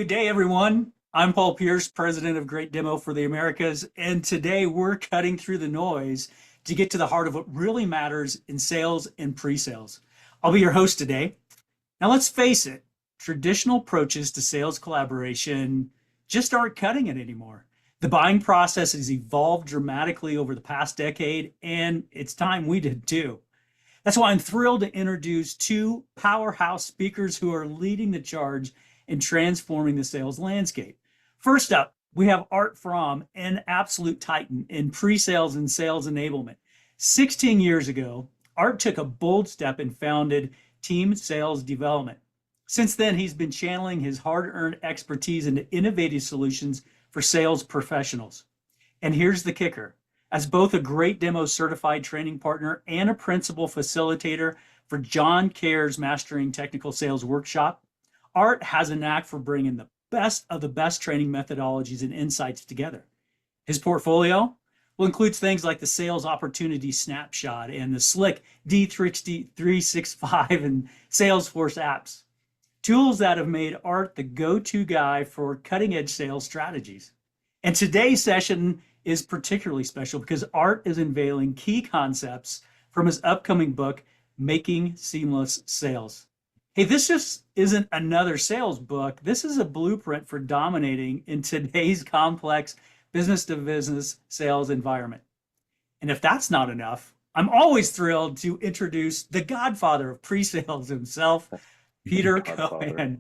Good day, everyone. I'm Paul Pierce, president of Great Demo for the Americas, and today we're cutting through the noise to get to the heart of what really matters in sales and pre-sales. I'll be your host today. Now, let's face it, traditional approaches to sales collaboration just aren't cutting it anymore. The buying process has evolved dramatically over the past decade, and it's time we did too. That's why I'm thrilled to introduce two powerhouse speakers who are leading the charge in transforming the sales landscape. First up, we have Art Fromm, an absolute titan in pre-sales and sales enablement. 16 years ago, Art took a bold step and founded Team Sales Development. Since then, he's been channeling his hard-earned expertise into innovative solutions for sales professionals. And here's the kicker. As both a Great Demo certified training partner and a principal facilitator for John Kerr's Mastering Technical Sales Workshop, Art has a knack for bringing the best of the best training methodologies and insights together. His portfolio includes things like the Sales Opportunity Snapshot and the Slick D365 and Salesforce apps, tools that have made Art the go-to guy for cutting-edge sales strategies. And today's session is particularly special because Art is unveiling key concepts from his upcoming book, Making Seamless Sales. Hey, this just isn't another sales book. This is a blueprint for dominating in today's complex business to business sales environment. And if that's not enough, I'm always thrilled to introduce the godfather of pre-sales himself, Peter Cohan.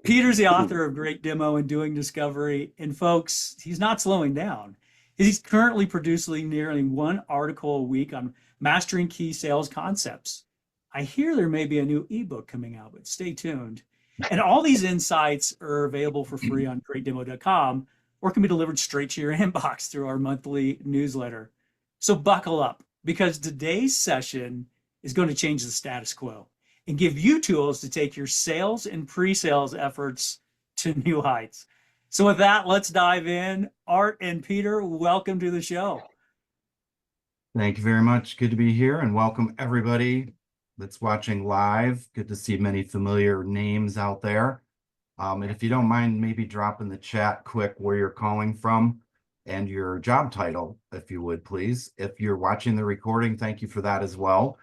Peter's the author of Great Demo and Doing Discovery. And folks, he's not slowing down. He's currently producing nearly one article a week on mastering key sales concepts. I hear there may be a new ebook coming out, but stay tuned. And all these insights are available for free on greatdemo.com or can be delivered straight to your inbox through our monthly newsletter. So buckle up because today's session is going to change the status quo and give you tools to take your sales and pre-sales efforts to new heights. So with that, let's dive in. Art and Peter, welcome to the show. Thank you very much. Good to be here and welcome everybody that's watching live. Good to see many familiar names out there. And if you don't mind, maybe drop in the chat quick where you're calling from and your job title, if you would, please. If you're watching the recording, thank you for that as well.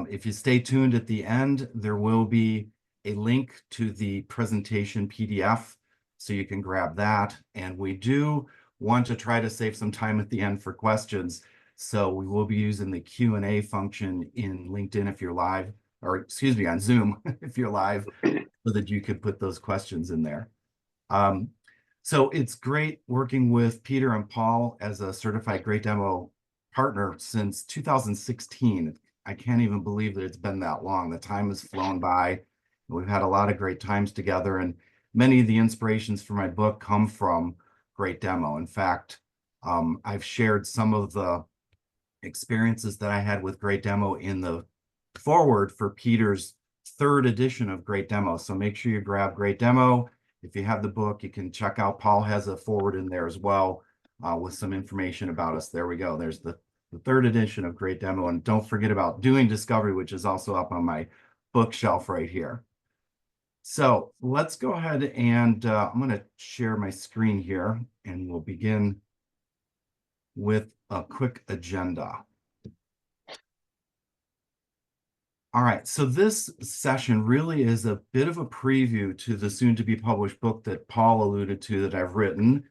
If you stay tuned at the end, there will be a link to the presentation PDF, so you can grab that. And we do want to try to save some time at the end for questions. So we will be using the Q&A function in LinkedIn if you're live, or excuse me, on Zoom if you're live, so that you could put those questions in there. So it's great working with Peter and Paul as a certified Great Demo partner since 2016. I can't even believe that it's been that long. The time has flown by. We've had a lot of great times together, and many of the inspirations for my book come from Great Demo. In fact, I've shared some of the experiences that I had with Great Demo in the forward for Peter's third edition of Great Demo. So make sure you grab Great Demo. If you have the book, you can check out, Paul has a forward in there as well with some information about us. There we go. There's the third edition of Great Demo. And don't forget about Doing Discovery, which is also up on my bookshelf right here. So let's go ahead and I'm going to share my screen here and we'll begin with a quick agenda. All right, so this session really is a bit of a preview to the soon-to-be published book that Paul alluded to that I've written.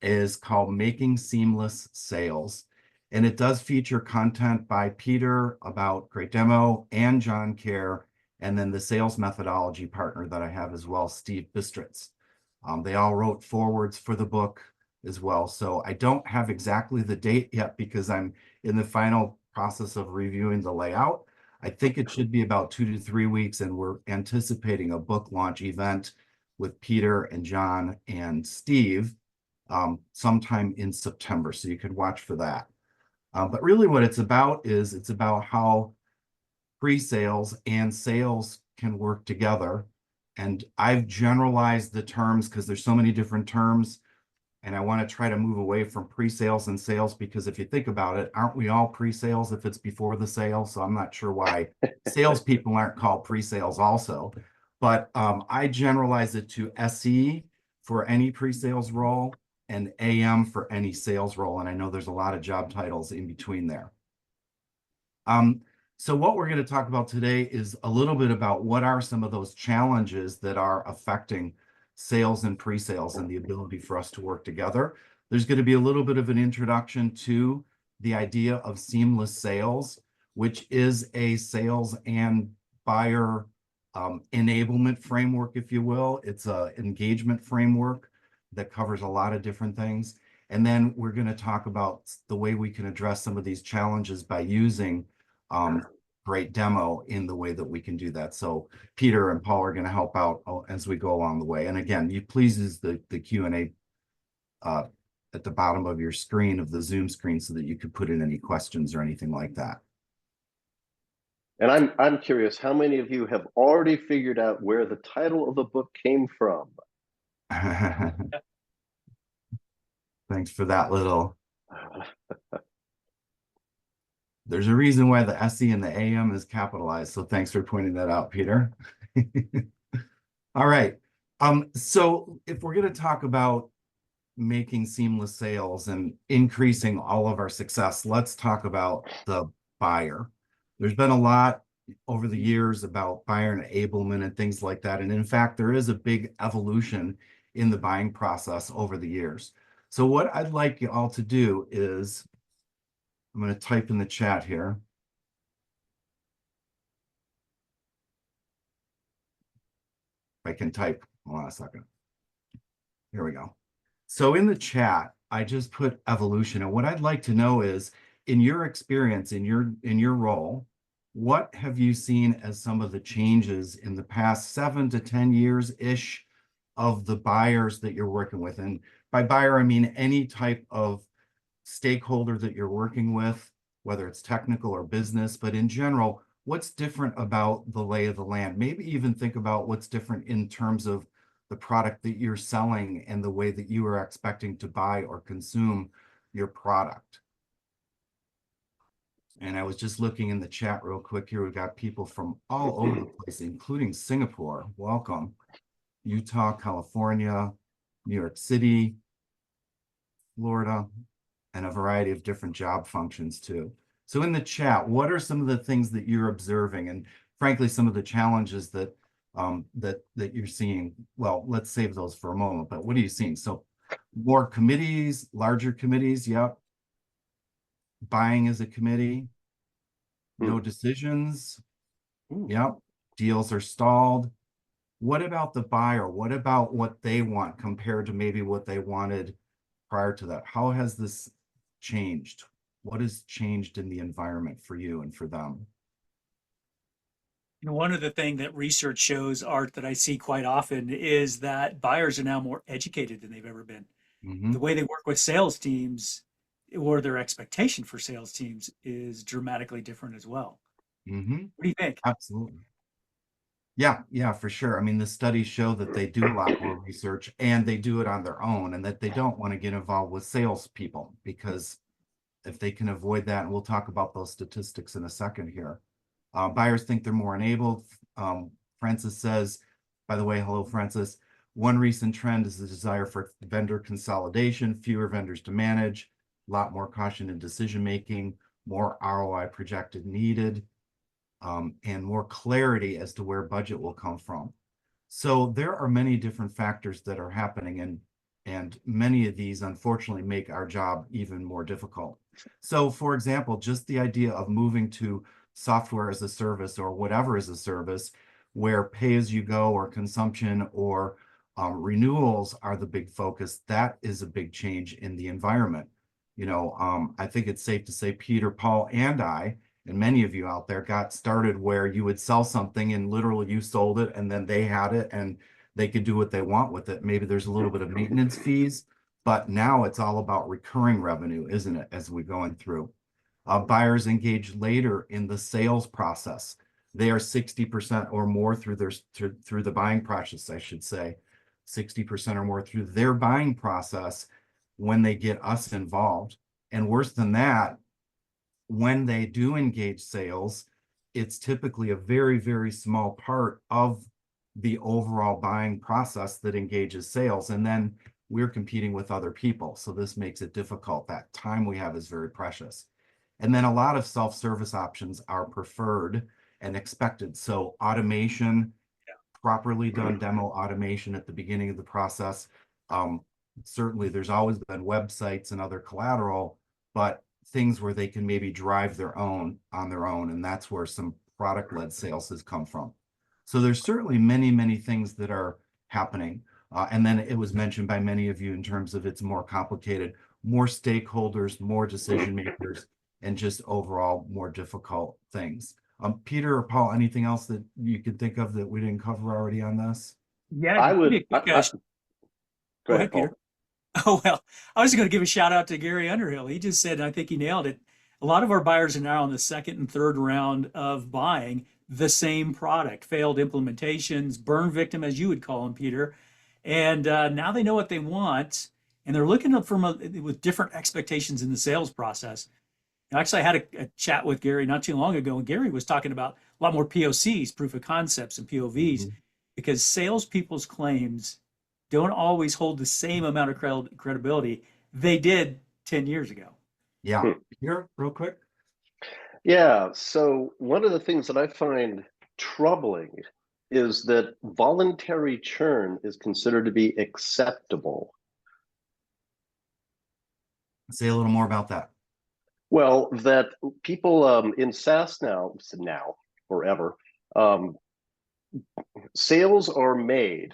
Is called Making Seamless Sales. And it does feature content by Peter about Great Demo and John Kerr, and then the sales methodology partner that I have as well, Steve Bistritz. They all wrote forwards for the book as well. So I don't have exactly the date yet because I'm in the final process of reviewing the layout. I think it should be about 2 to 3 weeks, and we're anticipating a book launch event with Peter and John and Steve sometime in September. So you could watch for that. But really what it's about is it's about how pre-sales and sales can work together. And I've generalized the terms because there's so many different terms. And I want to try to move away from pre-sales and sales, because if you think about it, aren't we all pre-sales if it's before the sale? So I'm not sure why salespeople aren't called pre-sales also. but I generalize it to SE for any pre-sales role and AM for any sales role. And I know there's a lot of job titles in between there. So what we're going to talk about today is a little bit about what are some of those challenges that are affecting sales and pre-sales and the ability for us to work together. There's going to be a little bit of an introduction to the idea of seamless sales, which is a sales and buyer enablement framework, if you will. It's an engagement framework that covers a lot of different things. And then we're going to talk about the way we can address some of these challenges by using great demo in the way that we can do that. So Peter and Paul are going to help out as we go along the way. And again, you please use the Q&A at the bottom of your screen of the Zoom screen so that you could put in any questions or anything like that. And I'm curious, how many of you have already figured out where the title of the book came from? Thanks for that little. There's a reason why the SE and the AM is capitalized. So thanks for pointing that out, Peter. All right. So if we're going to talk about making seamless sales and increasing all of our success, let's talk about the buyer. There's been a lot over the years about buyer enablement and things like that. And in fact, there is a big evolution in the buying process over the years. So what I'd like you all to do is, I'm going to type in the chat here. If I can type, hold on a second. Here we go. So in the chat, I just put evolution. And what I'd like to know is, in your experience, in your role, what have you seen as some of the changes in the past 7 to 10 years-ish of the buyers that you're working with? And by buyer, I mean any type of stakeholder that you're working with, whether it's technical or business, but in general, what's different about the lay of the land? Maybe even think about what's different in terms of the product that you're selling and the way that you are expecting to buy or consume your product. And I was just looking in the chat real quick here. We've got people from all over the place, including Singapore. Welcome. Utah, California, New York City, Florida, and a variety of different job functions too. So in the chat, what are some of the things that you're observing, and frankly, some of the challenges that that you're seeing? Well, let's save those for a moment, but what are you seeing? So more committees, larger committees, yep. Buying as a committee, no decisions, yep. Deals are stalled. What about the buyer? What about what they want compared to maybe what they wanted prior to that? How has this changed? What has changed in the environment for you and for them? You know, one of the things that research shows, Art, that I see quite often is that buyers are now more educated than they've ever been. The way they work with sales teams, or their expectation for sales teams, is dramatically different as well. What do you think? Absolutely. Yeah, for sure. I mean, the studies show that they do a lot more research and they do it on their own, and that they don't want to get involved with salespeople, because if they can avoid that, and we'll talk about those statistics in a second here. Buyers think they're more enabled. Francis says, by the way, hello, Francis. One recent trend is the desire for vendor consolidation, fewer vendors to manage, a lot more caution in decision-making, more ROI projected needed, and more clarity as to where budget will come from. So there are many different factors that are happening, and many of these, unfortunately, make our job even more difficult. So, for example, just the idea of moving to software as a service or whatever as a service, where pay-as-you-go or consumption or renewals are the big focus, that is a big change in the environment. You know, I think it's safe to say Peter, Paul, and I, and many of you out there, got started where you would sell something and literally you sold it and then they had it and they could do what they want with it. Maybe there's a little bit of maintenance fees, but now it's all about recurring revenue, isn't it, as we're going through? Buyers engage later in the sales process. They are 60% or more through the buying process, I should say, 60% or more through their buying process when they get us involved. And worse than that, when they do engage sales, it's typically a very, very small part of the overall buying process that engages sales. And then we're competing with other people. So this makes it difficult. That time we have is very precious. And then a lot of self-service options are preferred and expected. So automation, properly done demo automation at the beginning of the process. Certainly there's always been websites and other collateral, but things where they can maybe drive their own on their own. And that's where some product-led sales has come from. So there's certainly many, many things that are happening. And then it was mentioned by many of you in terms of it's more complicated, more stakeholders, more decision makers, and just overall more difficult things. Peter or Paul, anything else that you could think of that we didn't cover already on this? Yeah, I would. maybe a quick, Go go ahead, ahead, Peter. Paul. Oh, well, I was going to give a shout out to Gary Underhill. He just said, and I think he nailed it. A lot of our buyers are now on the second and third round of buying the same product, failed implementations, burn victim, as you would call them, Peter. And now they know what they want, and they're looking up with different expectations in the sales process. Actually, I had a chat with Gary not too long ago, and Gary was talking about a lot more POCs, proof of concepts, and POVs, because salespeople's claims don't always hold the same amount of credibility they did 10 years ago. Yeah. Here, real quick. Yeah. So one of the things that I find troubling is that voluntary churn is considered to be acceptable. Say a little more about that. Well, that people in SaaS now, forever, sales are made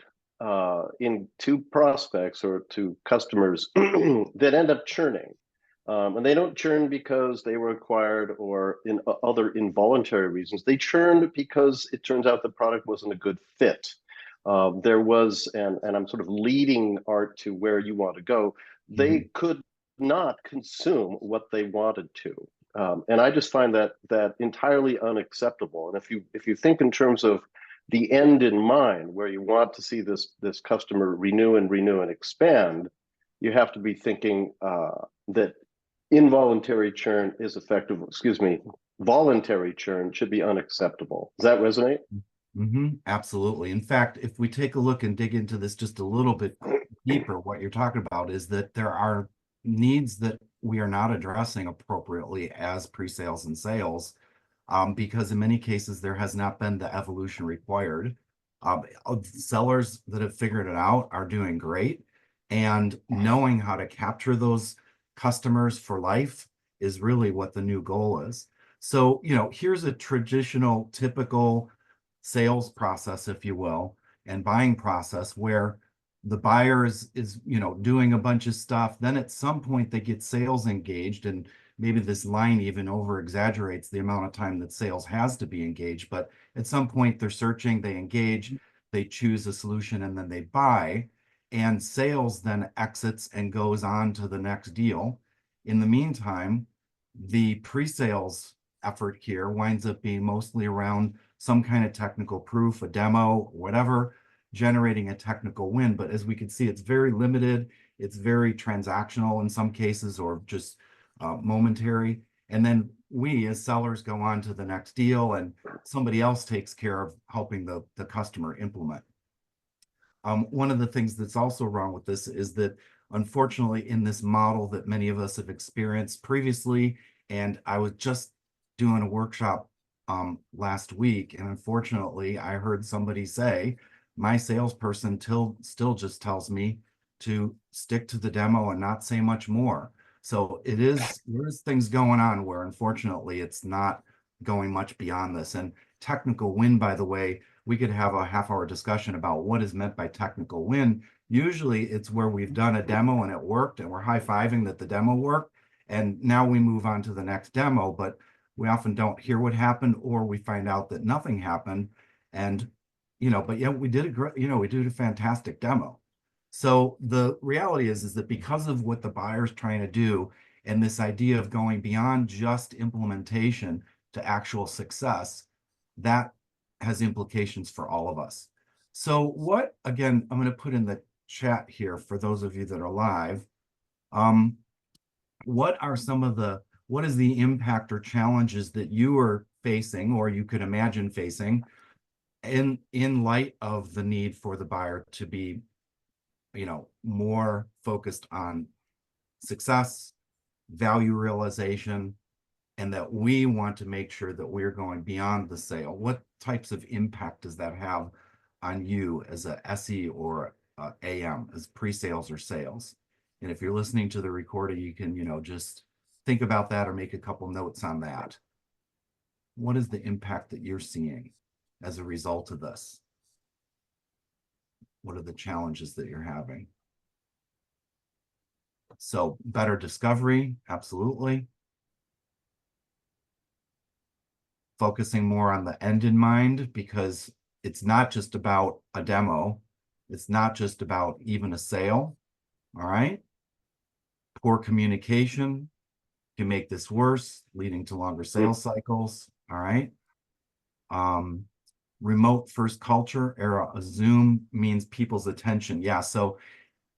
in to prospects or to customers that end up churning. And they don't churn because they were acquired or in other involuntary reasons. They churned because it turns out the product wasn't a good fit. There was, and I'm sort of leading Art to where you want to go, they could not consume what they wanted to. And I just find that entirely unacceptable. And if you think in terms of the end in mind, where you want to see this customer renew and expand, you have to be thinking that involuntary churn is effective. Voluntary churn should be unacceptable. Does that resonate? Absolutely. In fact, if we take a look and dig into this just a little bit deeper, what you're talking about is that there are needs that we are not addressing appropriately as pre-sales and sales, because in many cases there has not been the evolution required. Sellers that have figured it out are doing great, and knowing how to capture those customers for life is really what the new goal is. So, here's a traditional, typical sales process, if you will, and buying process where the buyer is doing a bunch of stuff. Then at some point they get sales engaged, and maybe this line even over exaggerates the amount of time that sales has to be engaged. But at some point they're searching, they engage, they choose a solution, and then they buy. And sales then exits and goes on to the next deal. In the meantime, the pre-sales effort here winds up being mostly around some kind of technical proof, a demo, whatever, generating a technical win. But as we can see, it's very limited. It's very transactional in some cases, or just momentary. And then we as sellers go on to the next deal, and somebody else takes care of helping the customer implement. One of the things that's also wrong with this is that, unfortunately, in this model that many of us have experienced previously, and I was just doing a workshop last week, and unfortunately, I heard somebody say, my salesperson still just tells me to stick to the demo and not say much more. So there's things going on where, unfortunately, it's not going much beyond this. And technical win, by the way, we could have a half-hour discussion about what is meant by technical win. Usually it's where we've done a demo and it worked, and we're high-fiving that the demo worked, and now we move on to the next demo, but we often don't hear what happened, or we find out that nothing happened. And but yeah, we did a fantastic demo. So the reality is that because of what the buyer's trying to do, and this idea of going beyond just implementation to actual success, that has implications for all of us. So again, I'm going to put in the chat here for those of you that are live. What is the impact or challenges that you are facing, or you could imagine facing, in light of the need for the buyer to be, more focused on success, value realization, and that we want to make sure that we're going beyond the sale. What types of impact does that have on you as a SE or AM, as pre-sales or sales? And if you're listening to the recording, you can, just think about that or make a couple notes on that. What is the impact that you're seeing as a result of this? What are the challenges that you're having? So better discovery, absolutely. Focusing more on the end in mind, because it's not just about a demo. It's not just about even a sale. All right. Poor communication can make this worse, leading to longer sales cycles. All right. Remote first culture era of Zoom means people's attention. Yeah. So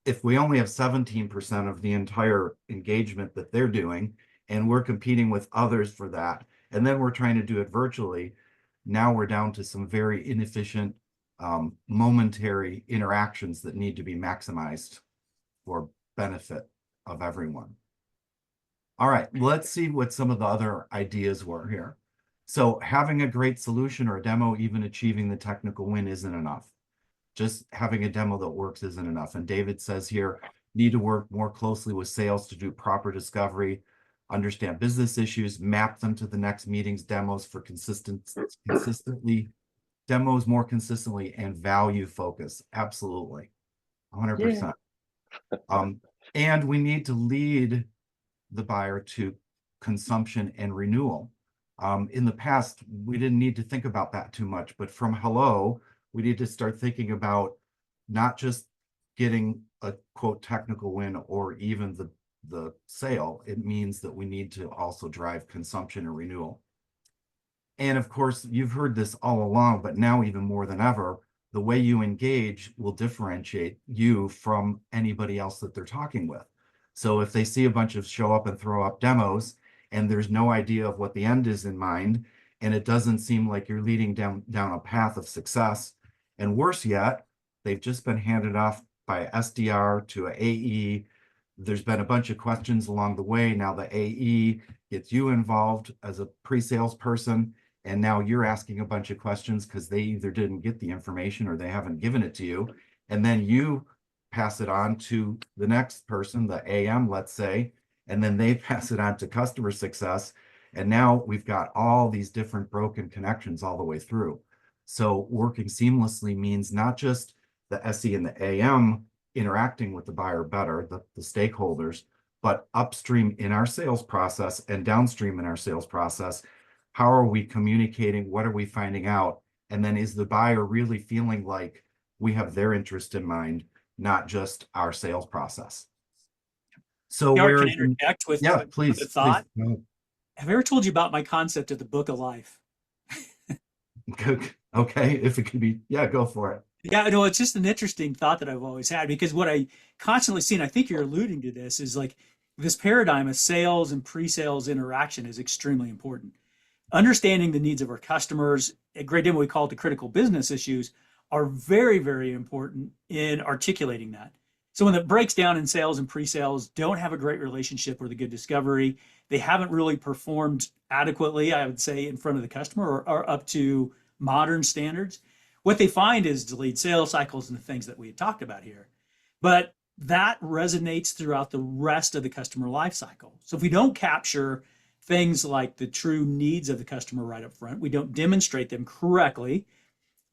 if we only have 17% of the entire engagement that they're doing, and we're competing with others for that, and then we're trying to do it virtually, now we're down to some very inefficient, momentary interactions that need to be maximized for benefit of everyone. All right, let's see what some of the other ideas were here. So having a great solution or a demo, even achieving the technical win, isn't enough. Just having a demo that works isn't enough. And David says here, need to work more closely with sales to do proper discovery, understand business issues, map them to the next meeting's demos for consistently, demos more consistently, and value focus. Absolutely, 100%. And we need to lead the buyer to consumption and renewal. In the past, we didn't need to think about that too much, but from hello, we need to start thinking about not just getting a quote technical win or even the sale. It means that we need to also drive consumption and renewal. And of course, you've heard this all along, but now even more than ever, the way you engage will differentiate you from anybody else that they're talking with. So if they see a bunch of show up and throw up demos and there's no idea of what the end is in mind, and it doesn't seem like you're leading down a path of success, and worse yet, they've just been handed off by a SDR to an AE. There's been a bunch of questions along the way. Now the AE gets you involved as a pre-sales person, and now you're asking a bunch of questions because they either didn't get the information or they haven't given it to you. And then you pass it on to the next person, the AM, let's say, and then they pass it on to customer success. And now we've got all these different broken connections all the way through. So working seamlessly means not just the SE and the AM interacting with the buyer better, the stakeholders, but upstream in our sales process and downstream in our sales process. How are we communicating? What are we finding out? And then is the buyer really feeling like we have their interest in mind, not just our sales process? So Can I where interject with yeah, please, a thought? please. Have I ever told you about my concept of the book of life? Okay, if it could be, yeah, go for it. Yeah, no, it's just an interesting thought that I've always had, because what I constantly see, and I think you're alluding to this, is like this paradigm of sales and pre-sales interaction is extremely important. Understanding the needs of our customers, at Great Demo we call it the critical business issues, are very, very important in articulating that. So when it breaks down in sales and pre-sales don't have a great relationship or the good discovery, they haven't really performed adequately, I would say, in front of the customer or up to modern standards. What they find is delayed sales cycles and the things that we had talked about here. But that resonates throughout the rest of the customer life cycle. So if we don't capture things like the true needs of the customer right up front, we don't demonstrate them correctly,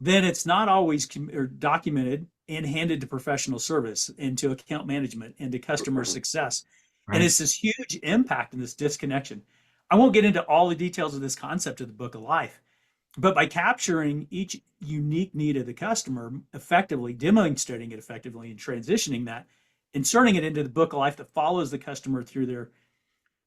then it's not always documented and handed to professional service, into account management, into customer success. Right. And it's this huge impact and this disconnection. I won't get into all the details of this concept of the book of life, but by capturing each unique need of the customer effectively, demonstrating it effectively, and transitioning that, inserting it into the book of life that follows the customer through their,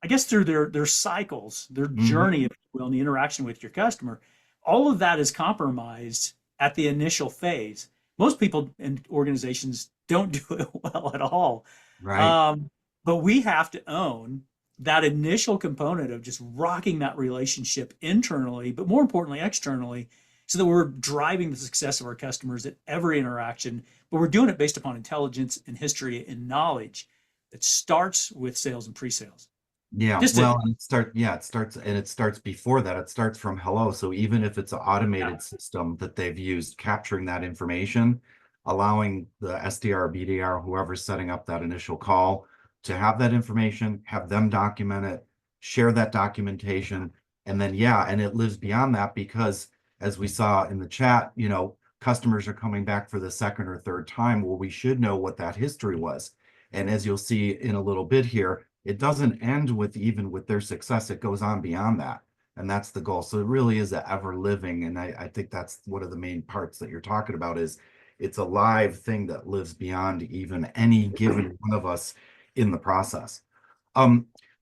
I guess, through their cycles, their journey, if you will, in the interaction with your customer, all of that is compromised at the initial phase. Most people and organizations don't do it well at all. Right. But we have to own that initial component of just rocking that relationship internally, but more importantly, externally, so that we're driving the success of our customers at every interaction, but we're doing it based upon intelligence and history and knowledge that starts with sales and pre-sales. Yeah, Just to, well, it starts before that. It starts from hello. So even if it's an automated system that they've used capturing that information, allowing the SDR, BDR, whoever's setting up that initial call to have that information, have them document it, share that documentation, and then and it lives beyond that because as we saw in the chat, customers are coming back for the second or third time. Well, we should know what that history was. And as you'll see in a little bit here, it doesn't end with even with their success, it goes on beyond that. And that's the goal. So it really is a ever living. And I think that's one of the main parts that you're talking about is it's a live thing that lives beyond even any given one of us in the process.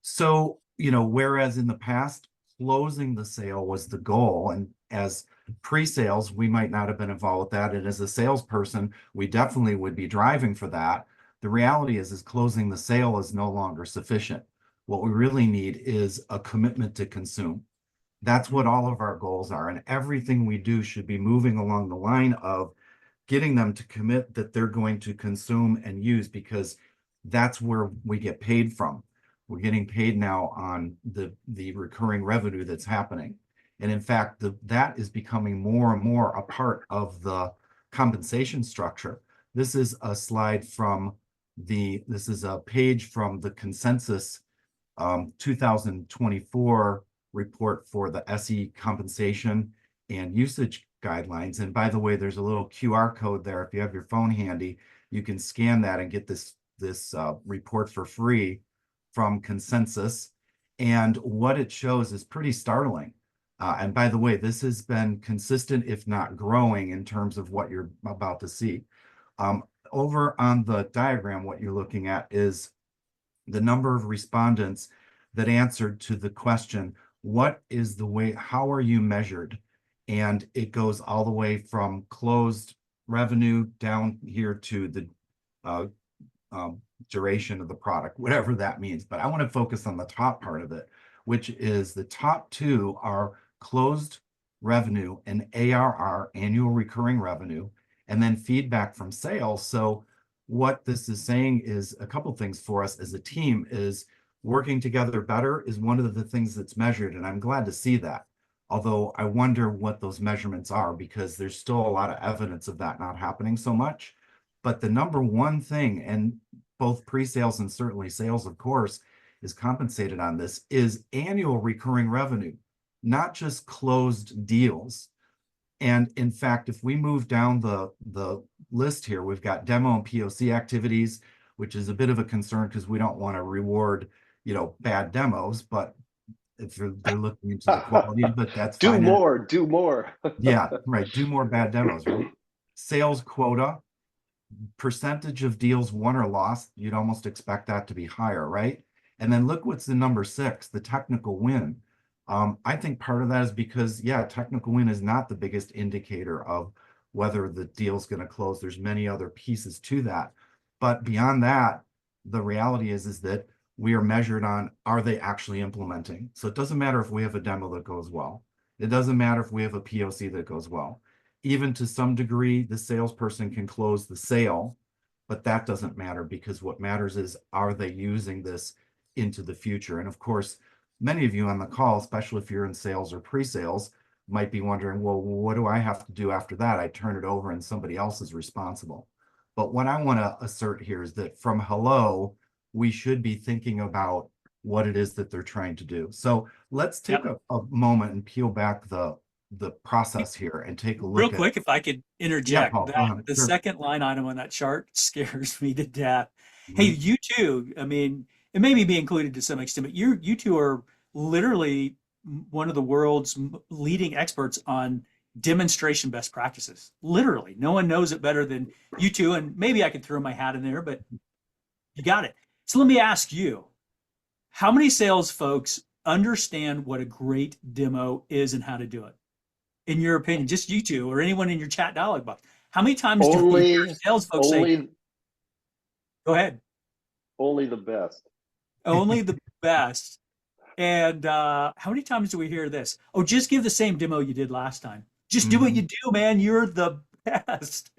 So, whereas in the past, closing the sale was the goal. And as pre-sales, we might not have been involved with that. And as a salesperson, we definitely would be driving for that. The reality is closing the sale is no longer sufficient. What we really need is a commitment to consume. That's what all of our goals are. And everything we do should be moving along the line of getting them to commit that they're going to consume and use, because that's where we get paid from. We're getting paid now on the recurring revenue that's happening. And in fact, that is becoming more and more a part of the compensation structure. This is a slide from this is a page from the consensus 2024 report for the SE compensation and usage guidelines. And by the way, there's a little QR code there. If you have your phone handy, you can scan that and get this report for free from consensus. And what it shows is pretty startling. And by the way, this has been consistent, if not growing, in terms of what you're about to see. Over on the diagram, what you're looking at is the number of respondents that answered to the question, what is the way, how are you measured? And it goes all the way from closed revenue down here to the duration of the product, whatever that means. But I want to focus on the top part of it, which is the top two are closed revenue and ARR, annual recurring revenue, and then feedback from sales. So what this is saying is a couple things for us as a team is working together better is one of the things that's measured. And I'm glad to see that. Although I wonder what those measurements are, because there's still a lot of evidence of that not happening so much. But the number one thing, and both pre-sales and certainly sales, of course, is compensated on this, is annual recurring revenue, not just closed deals. And in fact, if we move down the list here, we've got demo and POC activities, which is a bit of a concern because we don't want to reward, bad demos, but if they're looking into the quality, but that's do fine. Do more. Yeah, right. Do more bad demos, right? Sales quota, percentage of deals won or lost, you'd almost expect that to be higher, right? And then look what's the number 6, the technical win. I think part of that is because, technical win is not the biggest indicator of whether the deal's going to close. There's many other pieces to that. But beyond that, the reality is that we are measured on, are they actually implementing? So it doesn't matter if we have a demo that goes well. It doesn't matter if we have a POC that goes well. Even to some degree, the salesperson can close the sale, but that doesn't matter, because what matters is, are they using this into the future? And of course, many of you on the call, especially if you're in sales or pre-sales, might be wondering, well, what do I have to do after that? I turn it over and somebody else is responsible. But what I want to assert here is that from hello, we should be thinking about what it is that they're trying to do. So let's take a moment and peel back the process here and take a look real quick, if I could interject, Paul, the sure. second line item on that chart scares me to death. Mhm. Hey, you two, I mean, it may be included to some extent, but you two are literally one of the world's leading experts on demonstration best practices. Literally, no one knows it better than you two. And maybe I could throw my hat in there, but you got it. So let me ask you, how many sales folks understand what a great demo is and how to do it? In your opinion, just you two or anyone in your chat dialog box, how many times do we hear sales folks say, go ahead? Only the best. Only the best. And how many times do we hear this? Oh, just give the same demo you did last time. Just do what you do, man. You're the best.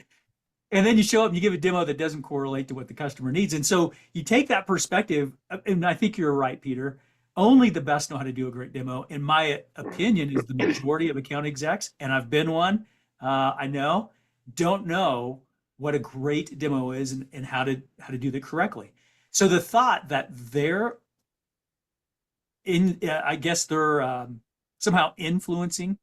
And then you show up and you give a demo that doesn't correlate to what the customer needs. And so you take that perspective, and I think you're right, Peter. Only the best know how to do a great demo. In my opinion, is the majority of account execs, and I've been one. I know, don't know what a great demo is and how to do that correctly. So the thought that they're I guess they're somehow influencing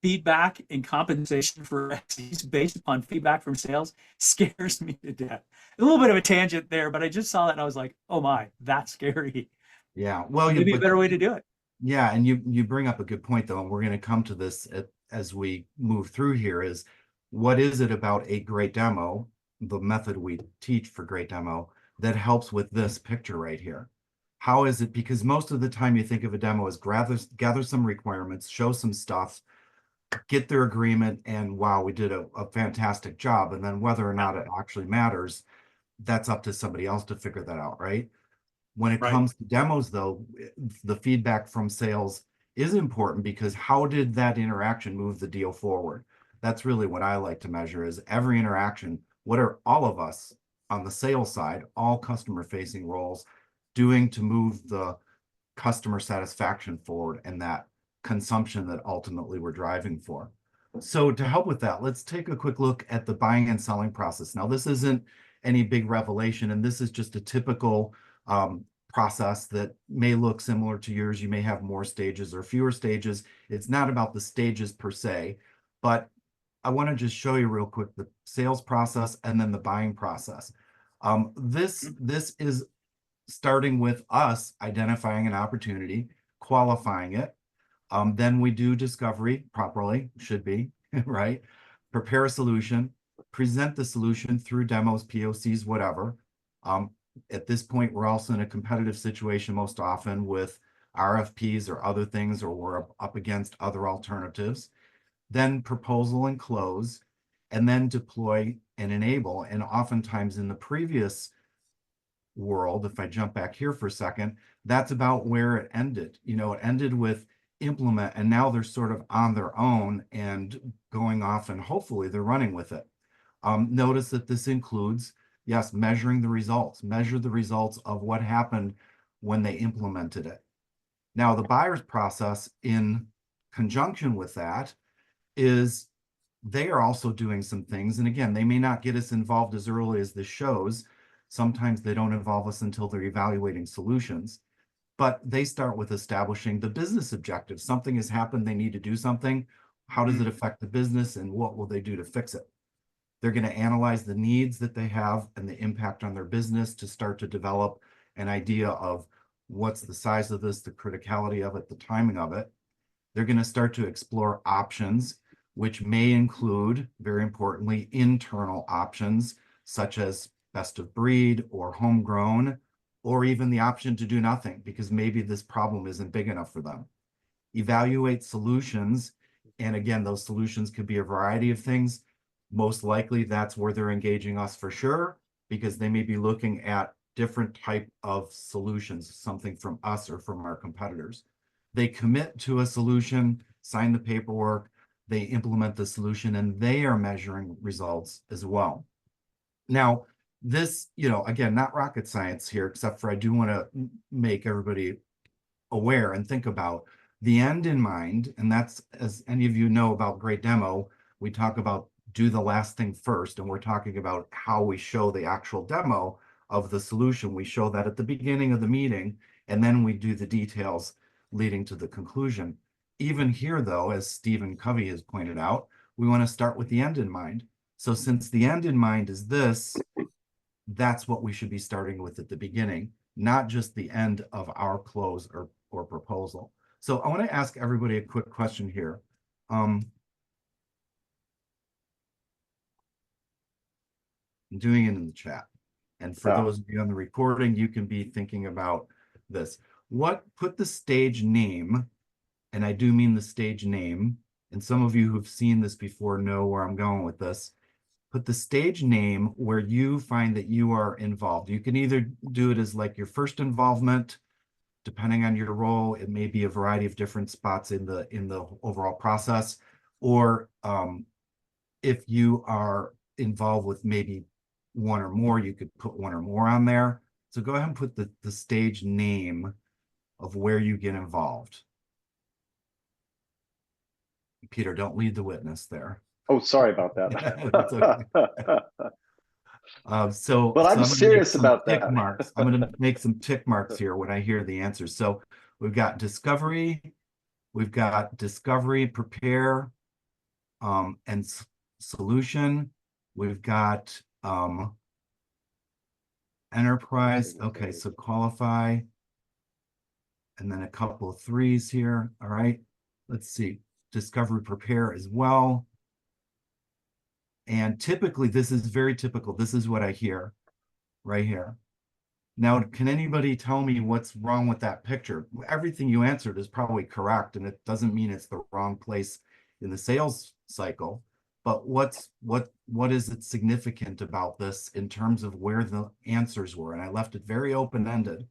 feedback and compensation for SEs based upon feedback from sales scares me to death. A little bit of a tangent there, but I just saw that and I was like, oh my, that's scary. Yeah. Well, Maybe a better way to do it. yeah, and you bring up a good point though, and we're going to come to this as we move through here is what is it about a great demo, the method we teach for great demo that helps with this picture right here? How is it? Because most of the time you think of a demo as gather some requirements, show some stuff, get their agreement, and wow, we did a fantastic job. And then whether or not it actually matters, that's up to somebody else to figure that out, right? When it Right. comes to demos, though, the feedback from sales is important because how did that interaction move the deal forward? That's really what I like to measure is every interaction. What are all of us on the sales side, all customer facing roles doing to move the customer satisfaction forward and that consumption that ultimately we're driving for? So to help with that, let's take a quick look at the buying and selling process. Now, this isn't any big revelation, and this is just a typical process that may look similar to yours. You may have more stages or fewer stages. It's not about the stages per se, but I want to just show you real quick the sales process and then the buying process. This is starting with us identifying an opportunity, qualifying it. Then we do discovery properly, should be, right? Prepare a solution, present the solution through demos, POCs, whatever. At this point, we're also in a competitive situation most often with RFPs or other things, or we're up against other alternatives. Then proposal and close, and then deploy and enable. And oftentimes in the previous world, if I jump back here for a second, that's about where it ended. You know, it ended with implement, and now they're sort of on their own and going off, and hopefully they're running with it. Notice that this includes, yes, measuring the results, measure the results of what happened when they implemented it. Now, the buyer's process in conjunction with that is they are also doing some things. And again, they may not get us involved as early as this shows. Sometimes they don't involve us until they're evaluating solutions. But they start with establishing the business objective. Something has happened, they need to do something. How does it affect the business, and what will they do to fix it? They're going to analyze the needs that they have and the impact on their business to start to develop an idea of what's the size of this, the criticality of it, the timing of it. They're going to start to explore options, which may include, very importantly, internal options, such as best of breed or homegrown, or even the option to do nothing because maybe this problem isn't big enough for them. Evaluate solutions. And again, those solutions could be a variety of things. Most likely that's where they're engaging us for sure, because they may be looking at different type of solutions, something from us or from our competitors. They commit to a solution, sign the paperwork, they implement the solution, and they are measuring results as well. Now, this, you know, again, not rocket science here, except for I do want to make everybody aware and think about the end in mind. And that's, as any of you know about great demo, we talk about do the last thing first. And we're talking about how we show the actual demo of the solution. We show that at the beginning of the meeting, and then we do the details leading to the conclusion. Even here, though, as Stephen Covey has pointed out, we want to start with the end in mind. So since the end in mind is this, that's what we should be starting with at the beginning, not just the end of our close or proposal. So I want to ask everybody a quick question here. I'm doing it in the chat. And for those of you on the recording, you can be thinking about this. Put the stage name, and I do mean the stage name, and some of you who've seen this before know where I'm going with this. Put the stage name where you find that you are involved. You can either do it as like your first involvement, depending on your role. It may be a variety of different spots in the overall process, Or if you are involved with maybe one or more, you could put one or more on there. So go ahead and put the stage name of where you get involved. Peter, don't lead the witness there. Oh, sorry about It's that. okay. So But I'm I'm going to make serious some about tick that. marks. I'm going to make some tick marks here when I hear the answers. So we've got discovery, prepare, and solution. We've got enterprise. Okay, so qualify, and then a couple of threes here. All right, let's see. Discovery, prepare as well. And typically, this is very typical. This is what I hear right here. Now, can anybody tell me what's wrong with that picture? Everything you answered is probably correct, and it doesn't mean it's the wrong place in the sales cycle. But what is it significant about this in terms of where the answers were? And I left it very open-ended.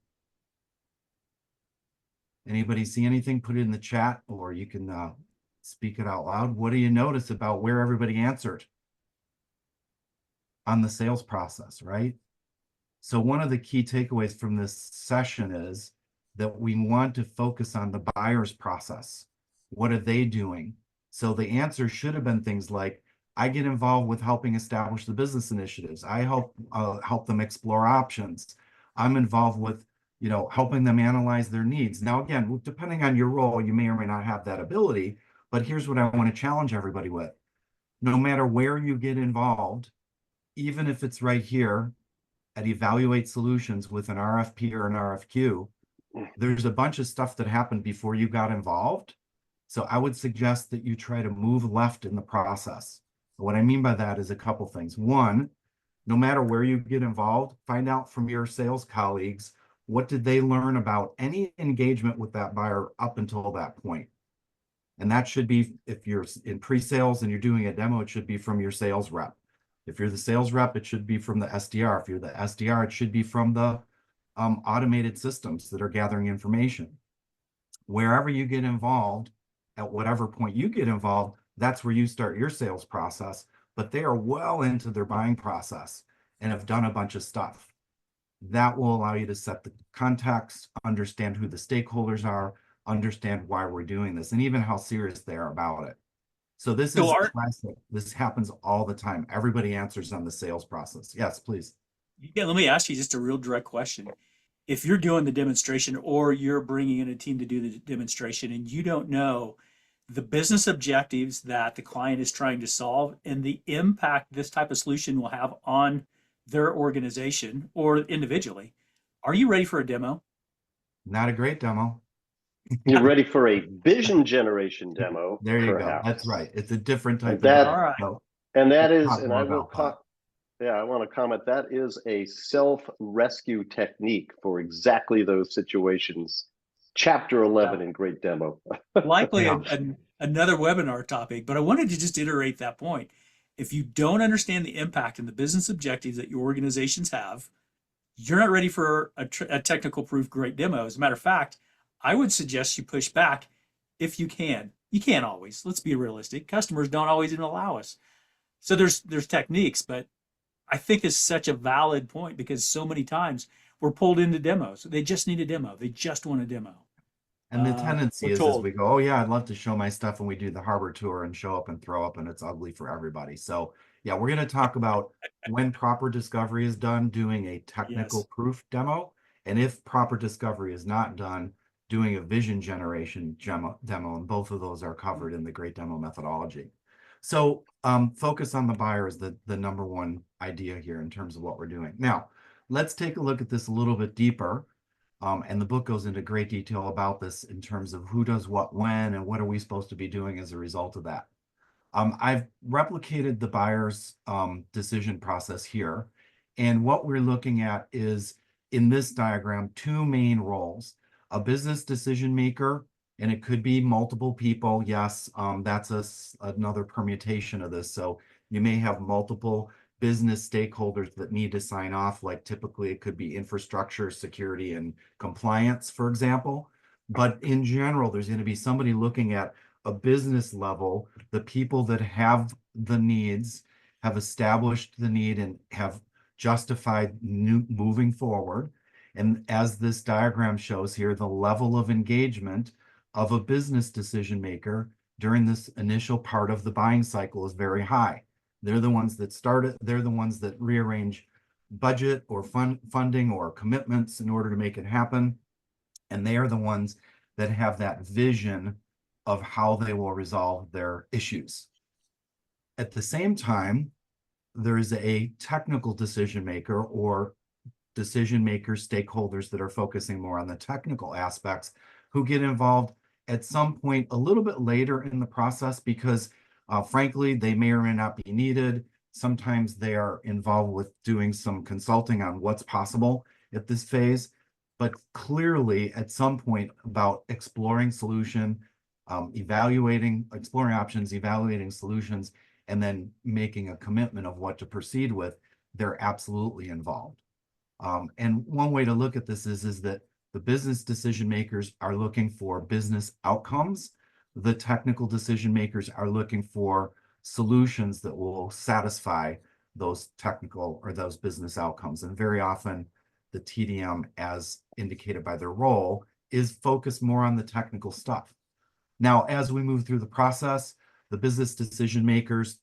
Anybody see anything? Put it in the chat, or you can speak it out loud. What do you notice about where everybody answered on the sales process, right? So one of the key takeaways from this session is that we want to focus on the buyer's process. What are they doing? So the answer should have been things like, I get involved with helping establish the business initiatives. I help them explore options. I'm involved with, helping them analyze their needs. Now, again, depending on your role, you may or may not have that ability, but here's what I want to challenge everybody with. No matter where you get involved, even if it's right here at Evaluate Solutions with an RFP or an RFQ, there's a bunch of stuff that happened before you got involved. So I would suggest that you try to move left in the process. What I mean by that is a couple things. One, no matter where you get involved, find out from your sales colleagues, what did they learn about any engagement with that buyer up until that point? And that should be, if you're in pre-sales and you're doing a demo, it should be from your sales rep. If you're the sales rep, it should be from the SDR. If you're the SDR, it should be from the automated systems that are gathering information. Wherever you get involved, at whatever point you get involved, that's where you start your sales process. But they are well into their buying process and have done a bunch of stuff. That will allow you to set the context, understand who the stakeholders are, understand why we're doing this, and even how serious they are about it. So this is classic. This happens all the time. Everybody answers on the sales process. Yes, please. Yeah, let me ask you just a real direct question. If you're doing the demonstration or you're bringing in a team to do the demonstration and you don't know the business objectives that the client is trying to solve and the impact this type of solution will have on their organization or individually, are you ready for a demo? Not a great demo. You're ready for a vision generation demo. There you perhaps. go. That's right. It's a different type of that, demo. All right. So and that is, talk and more I will about that. yeah, I want to comment, that is a self-rescue technique for exactly those situations. Chapter 11 in Great Demo. Likely Yeah. another webinar topic, but I wanted to just iterate that point. If you don't understand the impact and the business objectives that your organizations have, you're not ready for a technical proof great demo. As a matter of fact, I would suggest you push back if you can. You can't always. Let's be realistic. Customers don't always even allow us. So there's techniques, but I think it's such a valid point because so many times we're pulled into demos. They just need a demo. They just want a demo. And the tendency is told. we go, oh yeah, I'd love to show my stuff, and we do the harbor tour and show up and throw up, and it's ugly for everybody. So yeah, we're going to talk about when proper discovery is done, doing a technical Yes. proof demo, and if proper discovery is not done, doing a vision generation demo, and both of those are covered in the Great Demo methodology. So focus on the buyer is the number one idea here in terms of what we're doing. Now, let's take a look at this a little bit deeper. And the book goes into great detail about this in terms of who does what when and what are we supposed to be doing as a result of that. I've replicated the buyer's decision process here. And what we're looking at is, in this diagram, two main roles: a business decision maker, and it could be multiple people. Yes, that's another permutation of this. So you may have multiple business stakeholders that need to sign off, like typically it could be infrastructure, security, and compliance, for example. But in general, there's going to be somebody looking at, a business level, the people that have the needs, have established the need and have justified moving forward. And as this diagram shows here, the level of engagement of a business decision maker during this initial part of the buying cycle is very high. They're the ones that start it. They're the ones that rearrange budget or funding or commitments in order to make it happen. And they are the ones that have that vision of how they will resolve their issues. At the same time, there is a technical decision maker or decision makers, stakeholders that are focusing more on the technical aspects who get involved at some point a little bit later in the process because frankly, they may or may not be needed. Sometimes they are involved with doing some consulting on what's possible at this phase, but clearly at some point about exploring solution, exploring options, evaluating solutions, and then making a commitment of what to proceed with, they're absolutely involved. And one way to look at this is that the business decision makers are looking for business outcomes. The technical decision makers are looking for solutions that will satisfy those technical or those business outcomes. And very often the TDM, as indicated by their role, is focused more on the technical stuff. Now, as we move through the process, the business decision makers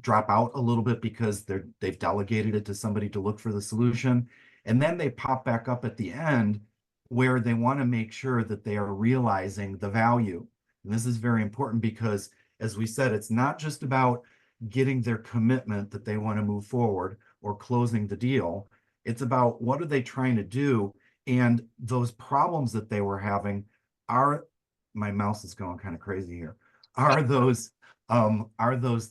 drop out a little bit because they've delegated it to somebody to look for the solution. And then they pop back up at the end where they want to make sure that they are realizing the value. And this is very important because, as we said, it's not just about getting their commitment that they want to move forward or closing the deal. It's about what are they trying to do? And those problems that they were having are, my mouse is going kind of crazy here, are those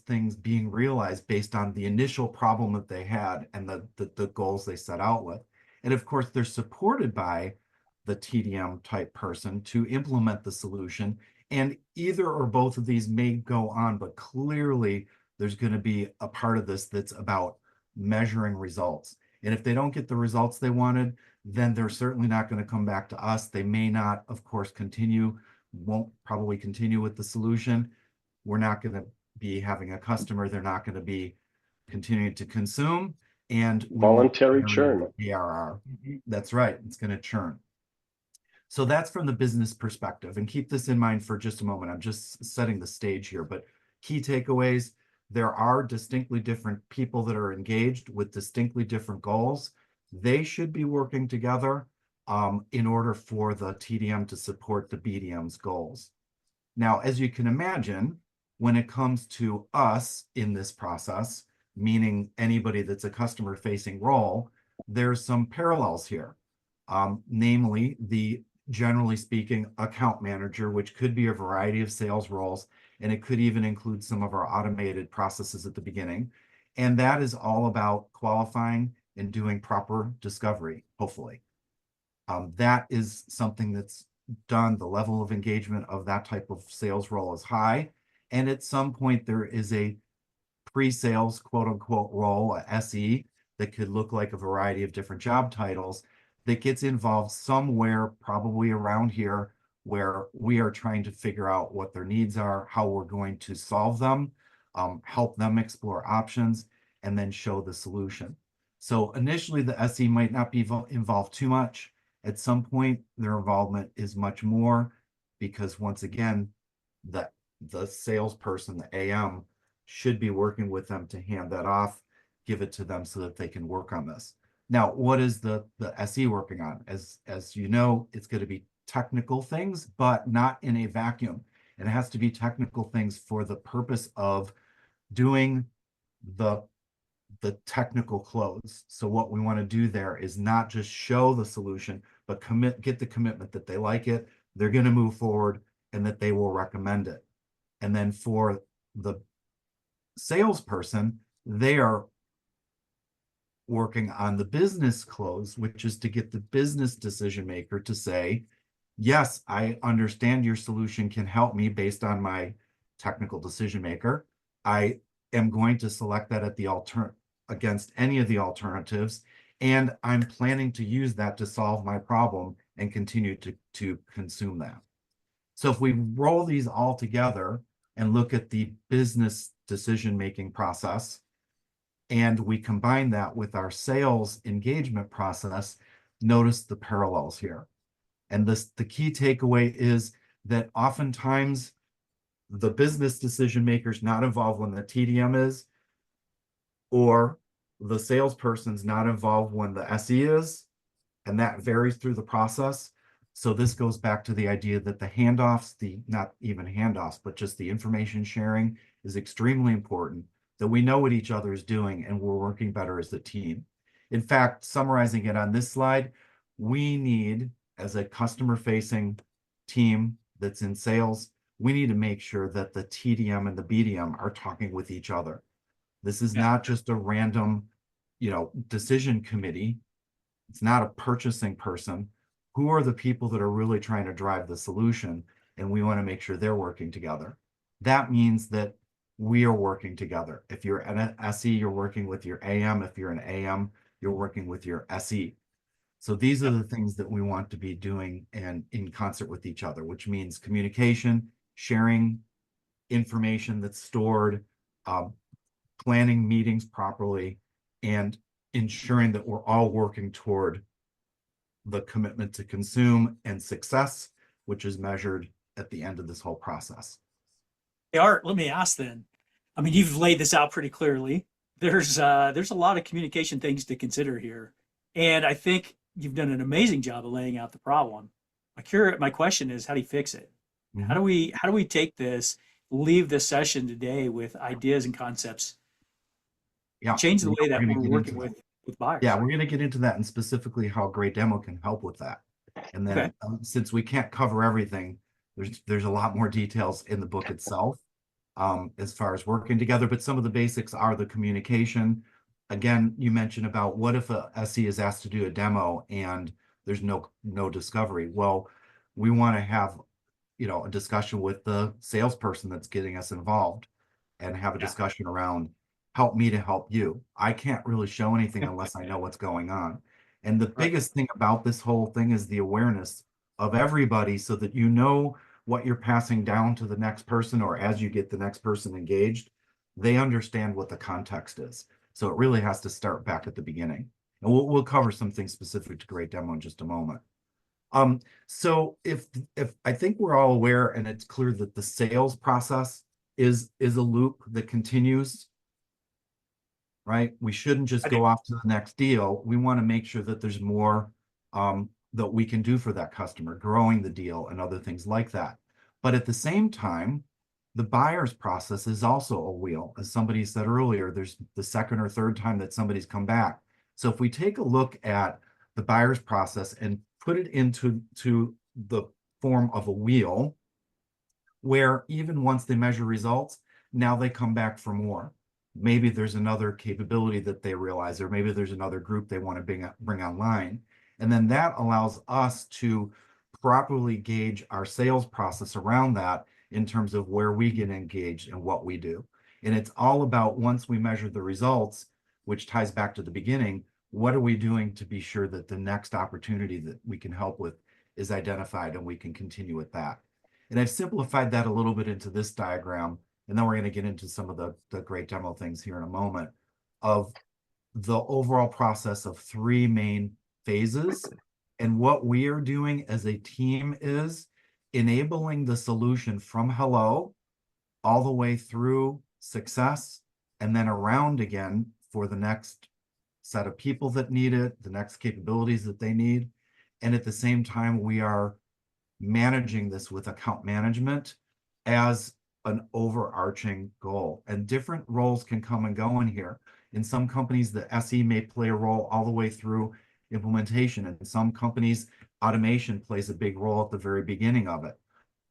things being realized based on the initial problem that they had and the goals they set out with? And of course, they're supported by the TDM type person to implement the solution. And either or both of these may go on, but clearly there's going to be a part of this that's about measuring results. And if they don't get the results they wanted, then they're certainly not going to come back to us. They may not, of course, won't probably continue with the solution. We're not going to be having a customer. They're not going to be continuing to consume. And voluntary churn. ARR. That's right. It's going to churn. So that's from the business perspective. And keep this in mind for just a moment. I'm just setting the stage here. But key takeaways, there are distinctly different people that are engaged with distinctly different goals. They should be working together in order for the TDM to support the BDM's goals. Now, as you can imagine, when it comes to us in this process, meaning anybody that's a customer-facing role, there's some parallels here. Namely, the, generally speaking, account manager, which could be a variety of sales roles, and it could even include some of our automated processes at the beginning. And that is all about qualifying and doing proper discovery, hopefully. That is something that's done. The level of engagement of that type of sales role is high. And at some point, there is a pre-sales, quote unquote, role, a SE, that could look like a variety of different job titles that gets involved somewhere, probably around here, where we are trying to figure out what their needs are, how we're going to solve them, help them explore options, and then show the solution. So initially, the SE might not be involved too much. At some point, their involvement is much more because, once again, the salesperson, the AM, should be working with them to hand that off, give it to them so that they can work on this. Now, what is the SE working on? As you know, it's going to be technical things, but not in a vacuum. It has to be technical things for the purpose of doing the technical close. So what we want to do there is not just show the solution, but get the commitment that they like it, they're going to move forward, and that they will recommend it. And then for the salesperson, they are working on the business close, which is to get the business decision maker to say, yes, I understand your solution can help me based on my technical decision maker. I am going to select that at the against any of the alternatives, and I'm planning to use that to solve my problem and continue to consume that. So if we roll these all together and look at the business decision-making process, and we combine that with our sales engagement process, notice the parallels here. And the key takeaway is that oftentimes the business decision maker is not involved when the TDM is, or the salesperson's not involved when the SE is, and that varies through the process. So this goes back to the idea that the handoffs, not even handoffs, but just the information sharing is extremely important, that we know what each other is doing and we're working better as a team. In fact, summarizing it on this slide, we need, as a customer-facing team that's in sales, we need to make sure that the TDM and the BDM are talking with each other. This is not just a random, decision committee. It's not a purchasing person. Who are the people that are really trying to drive the solution? And we want to make sure they're working together. That means that we are working together. If you're an SE, you're working with your AM. If you're an AM, you're working with your SE. So these are the things that we want to be doing and in concert with each other, which means communication, sharing information that's stored, planning meetings properly, and ensuring that we're all working toward the commitment to consume and success, which is measured at the end of this whole process. Hey, Art, let me ask then. I mean, you've laid this out pretty clearly. There's a lot of communication things to consider here, and I think you've done an amazing job of laying out the problem. My question is, how do you fix it? Mm-hmm. How do we take this, leave this session today with ideas and concepts, change the way that we're working with buyers? Yeah, we're going to get into that and specifically how Great Demo can help with that. And then since we can't cover everything, there's a lot more details in the book itself as far as working together. But some of the basics are the communication. Again, you mentioned about what if a SE is asked to do a demo and there's no discovery. Well, we want to have a discussion with the salesperson that's getting us involved and have a discussion around help me to help you. I can't really show anything unless I know what's going on. And the biggest thing about this whole thing is the awareness of everybody so that you know what you're passing down to the next person, or as you get the next person engaged, they understand what the context is. So it really has to start back at the beginning. And we'll cover some things specific to Great Demo in just a moment. So if I think we're all aware and it's clear that the sales process is a loop that continues, right? We shouldn't just go off to the next deal. We want to make sure that there's more that we can do for that customer, growing the deal and other things like that. But at the same time, the buyer's process is also a wheel. As somebody said earlier, there's the second or third time that somebody's come back. So if we take a look at the buyer's process and put it into the form of a wheel, where even once they measure results, now they come back for more. Maybe there's another capability that they realize, or maybe there's another group they want to bring online. And then that allows us to properly gauge our sales process around that in terms of where we get engaged and what we do. And it's all about, once we measure the results, which ties back to the beginning, what are we doing to be sure that the next opportunity that we can help with is identified and we can continue with that. And I've simplified that a little bit into this diagram, and then we're going to get into some of the Great Demo things here in a moment, of the overall process of three main phases. And what we are doing as a team is enabling the solution from hello all the way through success, and then around again for the next set of people that need it, the next capabilities that they need. And at the same time, we are managing this with account management as an overarching goal. And different roles can come and go in here. In some companies, the SE may play a role all the way through implementation. And in some companies, automation plays a big role at the very beginning of it.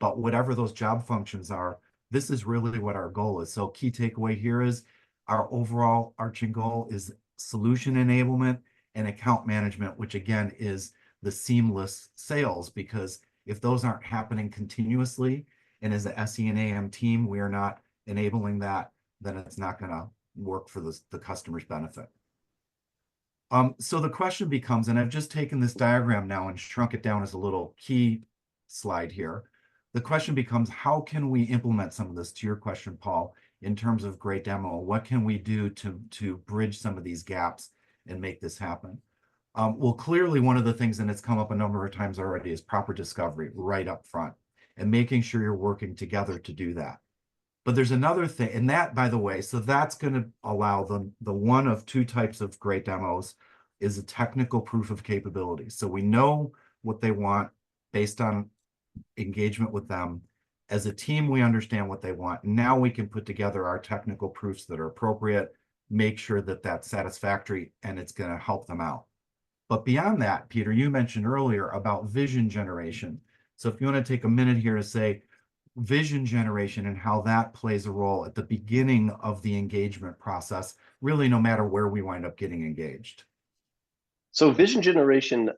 But whatever those job functions are, this is really what our goal is. So key takeaway here is our overall arching goal is solution enablement and account management, which again is the seamless sales, because if those aren't happening continuously, and as the SE and AM team, we are not enabling that, then it's not going to work for the customer's benefit. So the question becomes, and I've just taken this diagram now and shrunk it down as a little key slide here. the question becomes, how can we implement some of this, to your question, Paul, in terms of great demo? What can we do to bridge some of these gaps and make this happen? Well, clearly one of the things, and it's come up a number of times already, is proper discovery right up front and making sure you're working together to do that. But there's another thing, and that, by the way, so that's going to allow the one of two types of great demos is a technical proof of capability. So we know what they want based on engagement with them. As a team, we understand what they want. Now we can put together our technical proofs that are appropriate, make sure that that's satisfactory, and it's going to help them out. But beyond that, Peter, you mentioned earlier about vision generation. So if you want to take a minute here to say vision generation and how that plays a role at the beginning of the engagement process, really no matter where we wind up getting engaged. So vision generation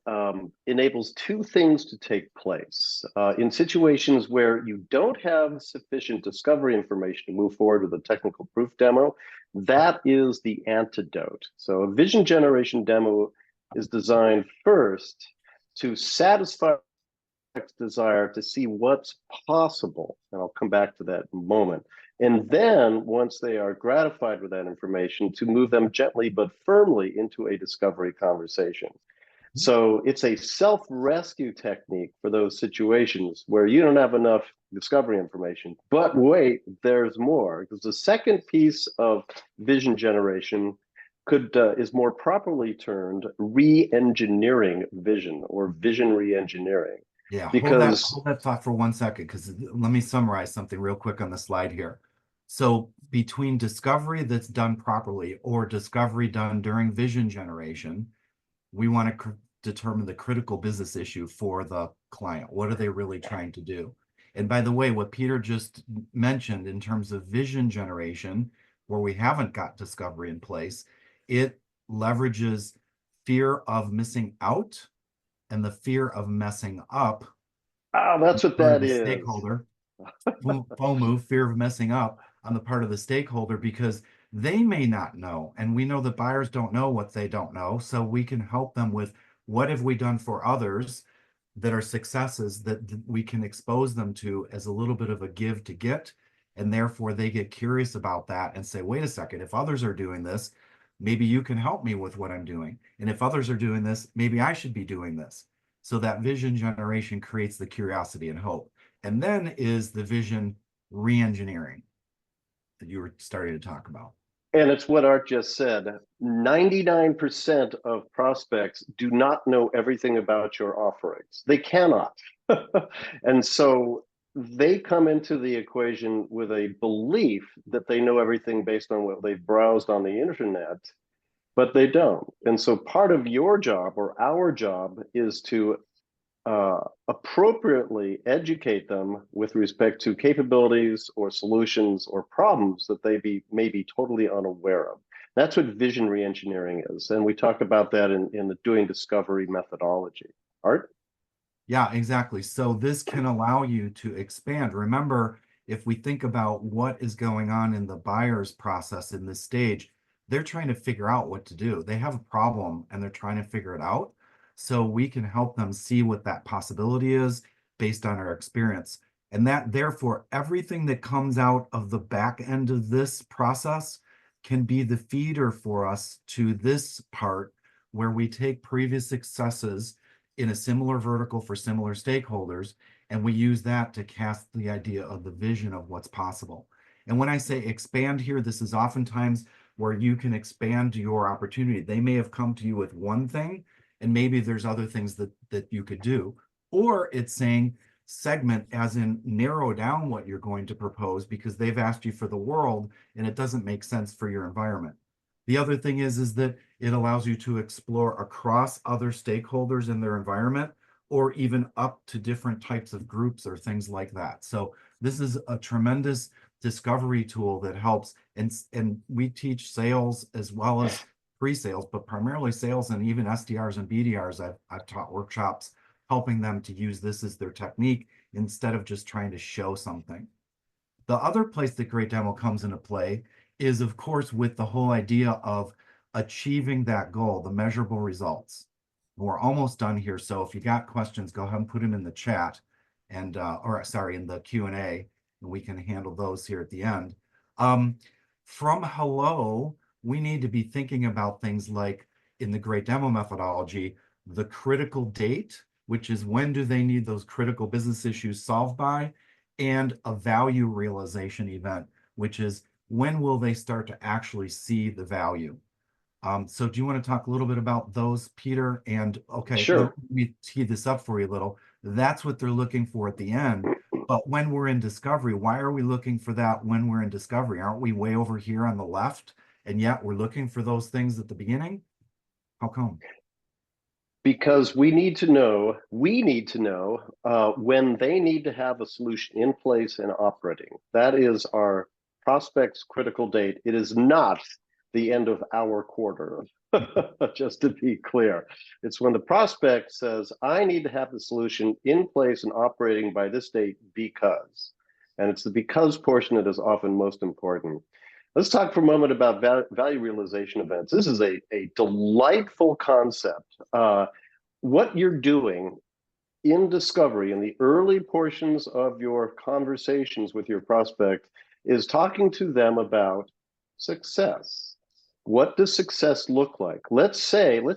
enables two things to take place. In situations where you don't have sufficient discovery information to move forward with a technical proof demo, that is the antidote. So a vision generation demo is designed first to satisfy desire to see what's possible, and I'll come back to that in a moment. And then once they are gratified with that information, to move them gently but firmly into a discovery conversation. So it's a self-rescue technique for those situations where you don't have enough discovery information. But wait, there's more, because the second piece of vision generation is more properly termed re-engineering vision, or vision re-engineering. Yeah, Because hold that thought for 1 second, because let me summarize something real quick on the slide here. So between discovery that's done properly or discovery done during vision generation, we want to determine the critical business issue for the client. What are they really trying to do? And by the way, what Peter just mentioned in terms of vision generation, where we haven't got discovery in place, it leverages fear of missing out and the fear of messing up. oh, that's what that is. Stakeholder, FOMO, fear of messing up on the part of the stakeholder, because they may not know, and we know that buyers don't know what they don't know. So we can help them with what have we done for others that are successes that we can expose them to as a little bit of a give to get, and therefore they get curious about that and say, wait a second, if others are doing this, maybe you can help me with what I'm doing. And if others are doing this, maybe I should be doing this. So that vision generation creates the curiosity and hope. And then is the vision re-engineering that you were starting to talk about. And it's what Art just said. 99% of prospects do not know everything about your offerings. They cannot. And so they come into the equation with a belief that they know everything based on what they've browsed on the internet, but they don't. And so part of your job, or our job, is to appropriately educate them with respect to capabilities or solutions or problems that they may be totally unaware of. That's what vision reengineering is. And we talk about that in the doing discovery methodology. Art? Yeah, exactly. So this can allow you to expand. Remember, if we think about what is going on in the buyer's process in this stage, they're trying to figure out what to do. They have a problem and they're trying to figure it out. So we can help them see what that possibility is based on our experience. And that, therefore, everything that comes out of the back end of this process can be the feeder for us to this part where we take previous successes in a similar vertical for similar stakeholders, and we use that to cast the idea of the vision of what's possible. And when I say expand here, this is oftentimes where you can expand your opportunity. They may have come to you with one thing, and maybe there's other things that you could do. Or it's saying segment, as in narrow down what you're going to propose, because they've asked you for the world and it doesn't make sense for your environment. The other thing is that it allows you to explore across other stakeholders in their environment, or even up to different types of groups or things like that. So this is a tremendous discovery tool that helps. And we teach sales as well as pre-sales, but primarily sales, and even SDRs and BDRs. I've taught workshops helping them to use this as their technique instead of just trying to show something. The other place that Great Demo comes into play is, of course, with the whole idea of achieving that goal, the measurable results. We're almost done here. So if you got questions, go ahead and put them in the chat. and or sorry, in the Q&A, and we can handle those here at the end. From hello, we need to be thinking about things like in the great demo methodology, the critical date, which is when do they need those critical business issues solved by, and a value realization event, which is when will they start to actually see the value. So do you want to talk a little bit about those, Peter? And okay, let Sure. me tee this up for you a little. That's what they're looking for at the end. But when we're in discovery, why are we looking for that when we're in discovery? Aren't we way over here on the left? And yet we're looking for those things at the beginning? How come? Because we need to know when they need to have a solution in place and operating. That is our prospect's critical date. It is not the end of our quarter, just to be clear. It's when the prospect says, I need to have the solution in place and operating by this date because. And it's the because portion that is often most important. Let's talk for a moment about value realization events. This is a delightful concept. What you're doing in discovery, in the early portions of your conversations with your prospect, is talking to them about success. What does success look like? Let's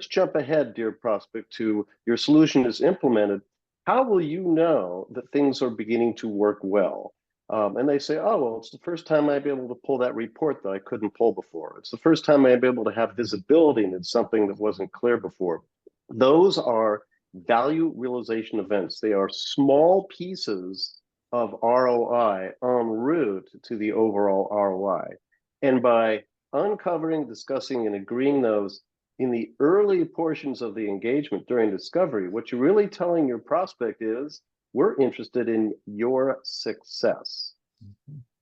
jump ahead, dear prospect, to your solution is implemented. How will you know that things are beginning to work well? And they say, oh, well, it's the first time I'd be able to pull that report that I couldn't pull before. It's the first time I'd be able to have visibility into something that wasn't clear before. Those are value realization events. They are small pieces of ROI en route to the overall ROI. And by uncovering, discussing, and agreeing those in the early portions of the engagement during discovery, what you're really telling your prospect is, we're interested in your success.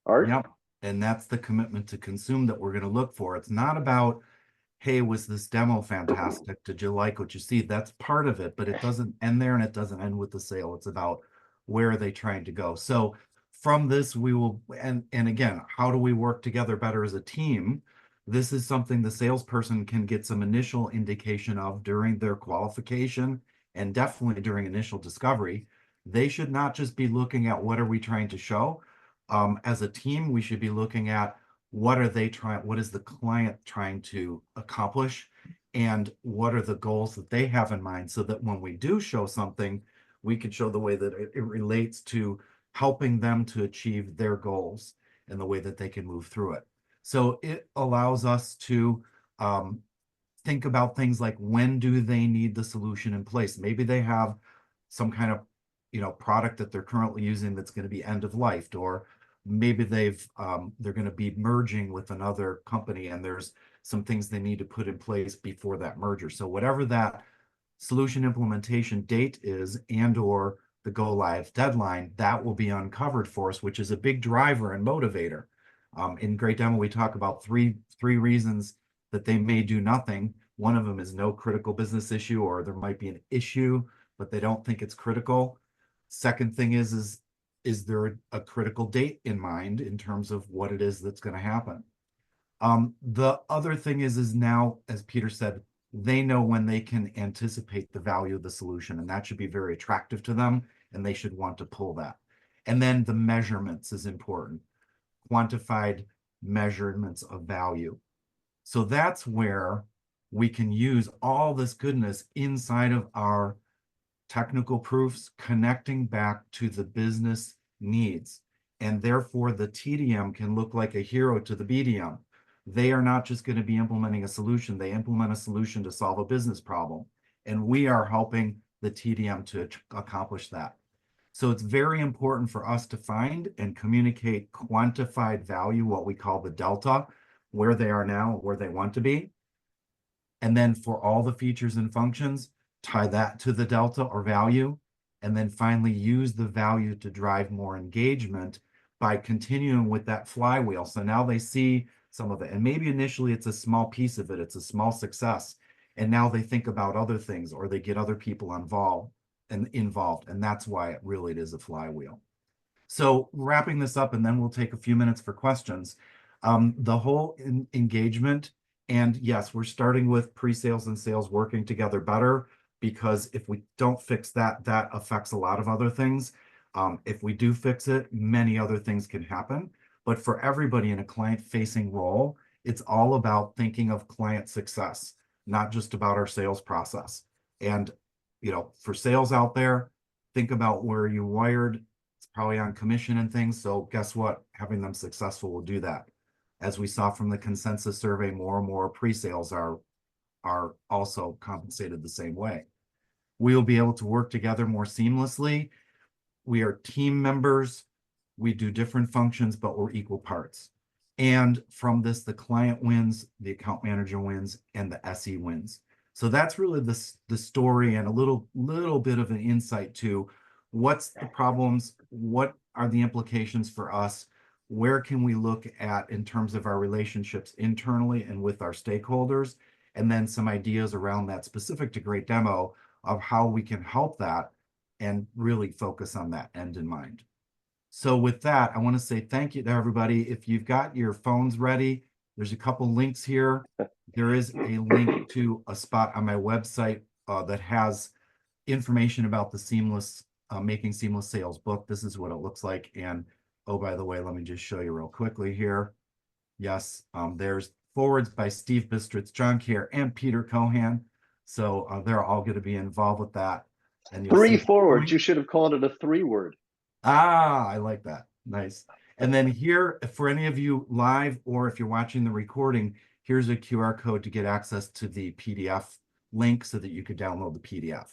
Art? Yep. And that's the commitment to consume that we're going to look for. It's not about, hey, was this demo fantastic? Did you like what you see? That's part of it, but it doesn't end there and it doesn't end with the sale. It's about where are they trying to go. So from this, we will, and again, how do we work together better as a team? This is something the salesperson can get some initial indication of during their qualification and definitely during initial discovery. They should not just be looking at what are we trying to show. As a team, we should be looking at what are they trying, what is the client trying to accomplish, and what are the goals that they have in mind, so that when we do show something, we can show the way that it relates to helping them to achieve their goals and the way that they can move through it. So it allows us to think about things like, when do they need the solution in place? Maybe they have some kind of product that they're currently using that's going to be end of life, or maybe they're going to be merging with another company and there's some things they need to put in place before that merger. So whatever that solution implementation date is and or the go live deadline, that will be uncovered for us, which is a big driver and motivator. In Great Demo, we talk about three reasons that they may do nothing. One of them is no critical business issue, or there might be an issue, but they don't think it's critical. Second thing is there a critical date in mind in terms of what it is that's going to happen? The other thing is now, as Peter said, they know when they can anticipate the value of the solution, and that should be very attractive to them, and they should want to pull that. And then the measurements is important, quantified measurements of value. So that's where we can use all this goodness inside of our technical proofs, connecting back to the business needs. And therefore, the TDM can look like a hero to the BDM. They are not just going to be implementing a solution. They implement a solution to solve a business problem. And we are helping the TDM to accomplish that. So it's very important for us to find and communicate quantified value, what we call the delta, where they are now, where they want to be. And then for all the features and functions, tie that to the delta or value, and then finally use the value to drive more engagement by continuing with that flywheel. So now they see some of it, and maybe initially it's a small piece of it, it's a small success, and now they think about other things, or they get other people involved, and that's why it really is a flywheel. So wrapping this up, and then we'll take a few minutes for questions. The whole engagement, and yes, we're starting with pre-sales and sales working together better, because if we don't fix that, that affects a lot of other things. If we do fix it, many other things can happen. But for everybody in a client-facing role, it's all about thinking of client success, not just about our sales process. And, you know, for sales out there, think about where you wired. It's probably on commission and things. So guess what? Having them successful will do that. As we saw from the consensus survey, more and more pre-sales are also compensated the same way. We'll be able to work together more seamlessly. We are team members. We do different functions, but we're equal parts. And from this, the client wins, the account manager wins, and the SE wins. So that's really the story and a little bit of an insight to what's the problems, what are the implications for us, where can we look at in terms of our relationships internally and with our stakeholders, and then some ideas around that specific to Great Demo of how we can help that and really focus on that end in mind. So with that, I want to say thank you to everybody. If you've got your phones ready, there's a couple links here. There is a link to a spot on my website that has information about the seamless, Making Seamless Sales book. This is what it looks like. And oh, by the way, let me just show you real quickly here. Yes, there's forwards by Steve Bistritz, John Kerr, and Peter Cohan. So they're all going to be involved with that. And you'll Three see forwards. You should have called it a 3-word. Ah, I like that. Nice. And then here, for any of you live or if you're watching the recording, here's a QR code to get access to the PDF link so that you could download the PDF.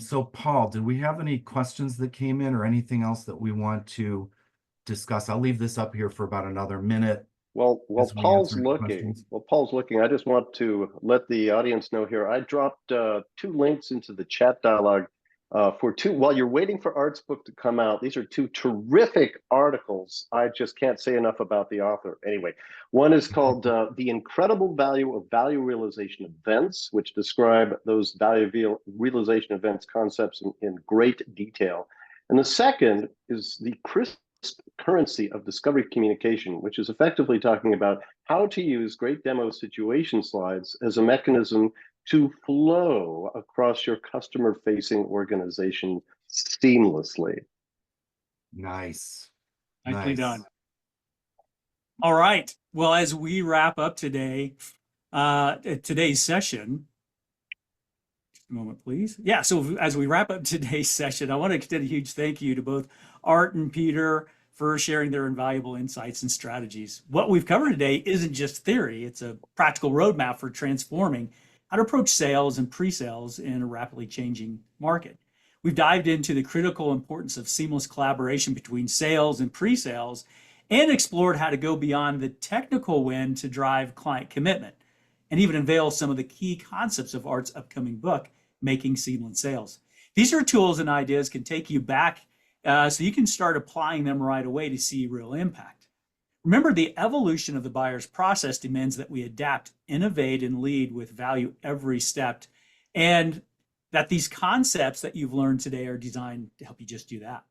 So Paul, did we have any questions that came in or anything else that we want to discuss? I'll leave this up here for about another minute. Well, as we Paul's answer any looking. questions. Well, Paul's looking. I just want to let the audience know here. I dropped 2 links into the chat dialogue for 2. While you're waiting for Art's book to come out, these are 2 terrific articles. I just can't say enough about the author. Anyway, one is called "The Incredible Value of Value Realization Events," which describe those value realization events concepts in great detail. And the second is "The Crisp Currency of Discovery Communication," which is effectively talking about how to use Great Demo situation slides as a mechanism to flow across your customer-facing organization seamlessly. Nice. Nicely done. All right. Well, as we wrap up today, today's session, just a moment, please. Yeah. So as we wrap up today's session, I want to extend a huge thank you to both Art and Peter for sharing their invaluable insights and strategies. What we've covered today isn't just theory. It's a practical roadmap for transforming how to approach sales and pre-sales in a rapidly changing market. We've dived into the critical importance of seamless collaboration between sales and pre-sales and explored how to go beyond the technical win to drive client commitment and even unveil some of the key concepts of Art's upcoming book, Making Seamless Sales. These are tools and ideas can take you back so you can start applying them right away to see real impact. Remember, the evolution of the buyer's process demands that we adapt, innovate, and lead with value every step, and that these concepts that you've learned today are designed to help you just do that.